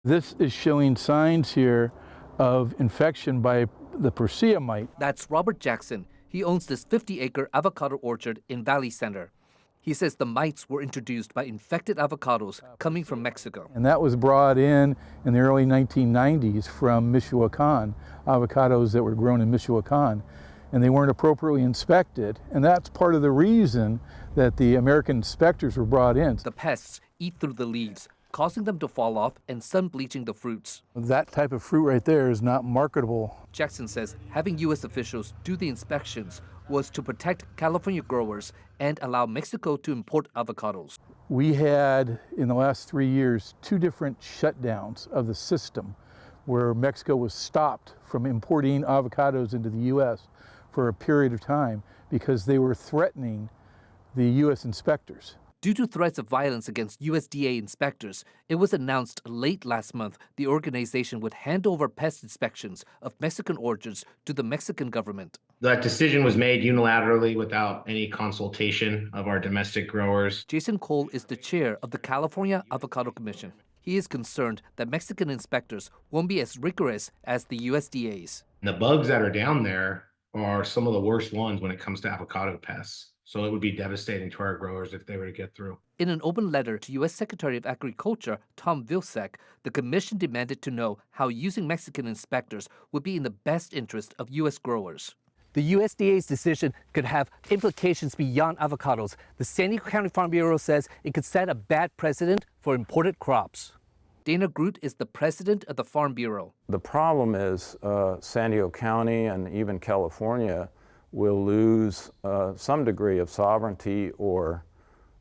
This is showing signs here of infection by the Persea mite. That's Robert Jackson. He owns this 50-acre avocado orchard in Valley Center. He says the mites were introduced by infected avocados coming from Mexico. And that was brought in the early 1990s from Michoacan, avocados that were grown in Michoacan, and they weren't appropriately inspected. And that's part of the reason that the American inspectors were brought in. The pests eat through the leaves, causing them to fall off and sun bleaching the fruits. That type of fruit right there is not marketable. Jackson says having U.S. officials do the inspections was to protect California growers and allow Mexico to import avocados. We had, in the last 3 years, 2 different shutdowns of the system where Mexico was stopped from importing avocados into the U.S. for a period of time because they were threatening the U.S. inspectors. Due to threats of violence against USDA inspectors, it was announced late last month the organization would hand over pest inspections of Mexican orchards to the Mexican government. That decision was made unilaterally without any consultation of our domestic growers. Jason Cole is the chair of the California Avocado Commission. He is concerned that Mexican inspectors won't be as rigorous as the USDA's. The bugs that are down there are some of the worst ones when it comes to avocado pests. So it would be devastating to our growers if they were to get through. In an open letter to U.S. Secretary of Agriculture Tom Vilsack, the commission demanded to know how using Mexican inspectors would be in the best interest of U.S. growers. The USDA's decision could have implications beyond avocados. The San Diego County Farm Bureau says it could set a bad precedent for imported crops. Dana Groot is the president of the Farm Bureau. The problem is San Diego County and even California will lose some degree of sovereignty or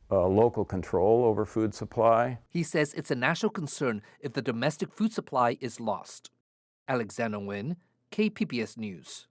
local control over food supply. He says it's a national concern if the domestic food supply is lost. Alexander Nguyen, KPBS News.